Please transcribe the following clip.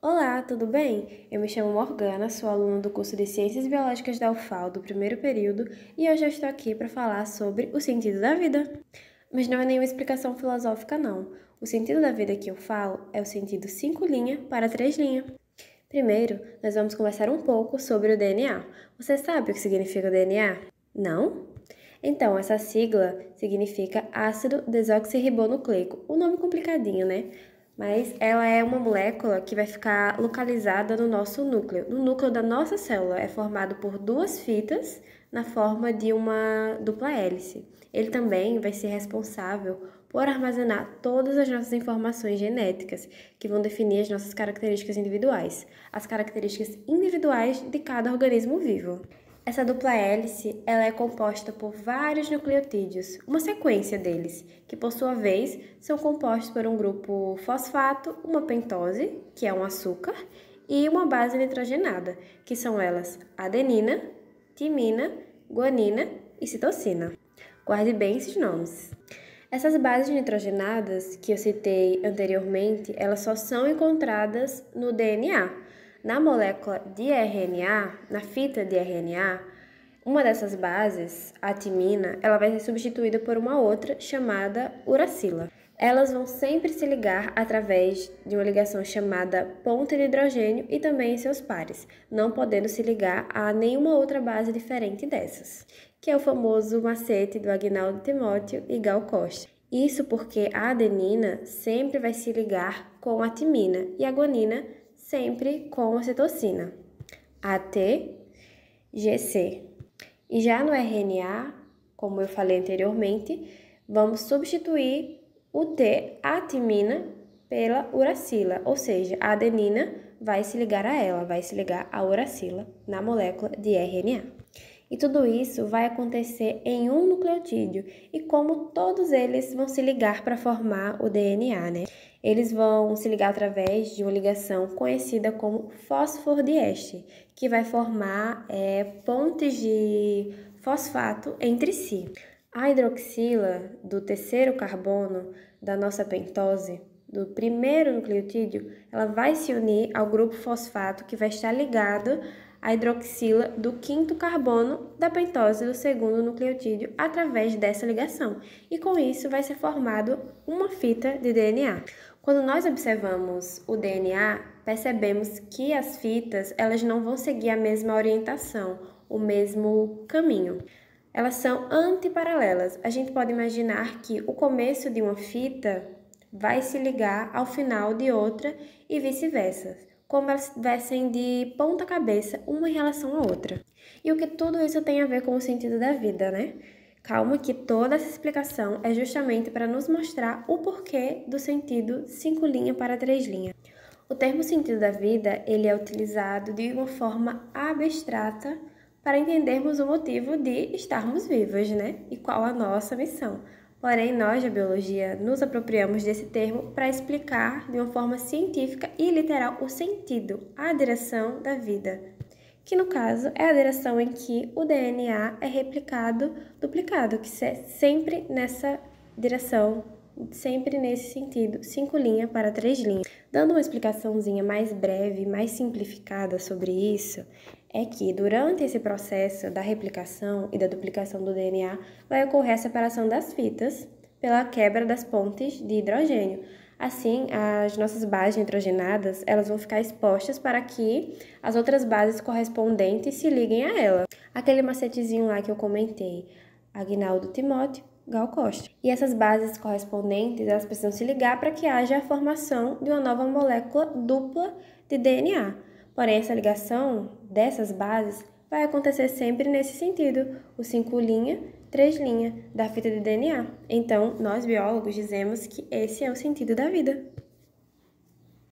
Olá, tudo bem? Eu me chamo Morgana, sou aluna do curso de Ciências Biológicas da UFAL do primeiro período e hoje eu estou aqui para falar sobre o sentido da vida. Mas não é nenhuma explicação filosófica, não. O sentido da vida que eu falo é o sentido 5 linha para 3 linha. Primeiro, nós vamos conversar um pouco sobre o DNA. Você sabe o que significa o DNA? Não? Então, essa sigla significa ácido desoxirribonucleico. Um nome complicadinho, né? Mas ela é uma molécula que vai ficar localizada no nosso núcleo. No núcleo da nossa célula é formado por duas fitas na forma de uma dupla hélice. Ele também vai ser responsável por armazenar todas as nossas informações genéticas, que vão definir as nossas características individuais, as características individuais de cada organismo vivo. Essa dupla hélice ela é composta por vários nucleotídeos, uma sequência deles, que por sua vez são compostos por um grupo fosfato, uma pentose, que é um açúcar, e uma base nitrogenada, que são elas adenina, timina, guanina e citosina. Guarde bem esses nomes. Essas bases nitrogenadas que eu citei anteriormente, elas só são encontradas no DNA. Na molécula de RNA, na fita de RNA, uma dessas bases, a timina, ela vai ser substituída por uma outra chamada uracila. Elas vão sempre se ligar através de uma ligação chamada ponte de hidrogênio e também seus pares, não podendo se ligar a nenhuma outra base diferente dessas, que é o famoso macete do Agnaldo Timóteo e Gal Costa. Isso porque a adenina sempre vai se ligar com a timina e a guanina sempre com a citosina. ATGC. E já no RNA, como eu falei anteriormente, vamos substituir o T, a timina, pela uracila, ou seja, a adenina vai se ligar a ela, vai se ligar à uracila na molécula de RNA. E tudo isso vai acontecer em um nucleotídeo, e como todos eles vão se ligar para formar o DNA, né? Eles vão se ligar através de uma ligação conhecida como fosfodieste, que vai formar pontes de fosfato entre si. A hidroxila do terceiro carbono da nossa pentose, do primeiro nucleotídeo, ela vai se unir ao grupo fosfato que vai estar ligado à hidroxila do quinto carbono da pentose do segundo nucleotídeo através dessa ligação. E com isso vai ser formado uma fita de DNA. Quando nós observamos o DNA, percebemos que as fitas elas não vão seguir a mesma orientação, o mesmo caminho. Elas são antiparalelas. A gente pode imaginar que o começo de uma fita vai se ligar ao final de outra e vice-versa, como elas estivessem de ponta cabeça uma em relação à outra. E o que tudo isso tem a ver com o sentido da vida, né? Calma que toda essa explicação é justamente para nos mostrar o porquê do sentido 5 linha para 3 linha. O termo sentido da vida, ele é utilizado de uma forma abstrata para entendermos o motivo de estarmos vivos, né? E qual a nossa missão. Porém, nós da biologia nos apropriamos desse termo para explicar de uma forma científica e literal o sentido, a direção da vida, que no caso é a direção em que o DNA é replicado, duplicado, que é sempre nessa direção, sempre nesse sentido, 5 linha para 3 linhas. Dando uma explicaçãozinha mais breve, mais simplificada sobre isso, é que durante esse processo da replicação e da duplicação do DNA, vai ocorrer a separação das fitas pela quebra das pontes de hidrogênio. Assim, as nossas bases nitrogenadas, elas vão ficar expostas para que as outras bases correspondentes se liguem a ela. Aquele macetezinho lá que eu comentei, Agnaldo Timóteo, Gal Costa. E essas bases correspondentes, elas precisam se ligar para que haja a formação de uma nova molécula dupla de DNA. Porém, essa ligação dessas bases vai acontecer sempre nesse sentido, o 5 linha, 3 linha da fita de DNA. Então, nós biólogos dizemos que esse é o sentido da vida.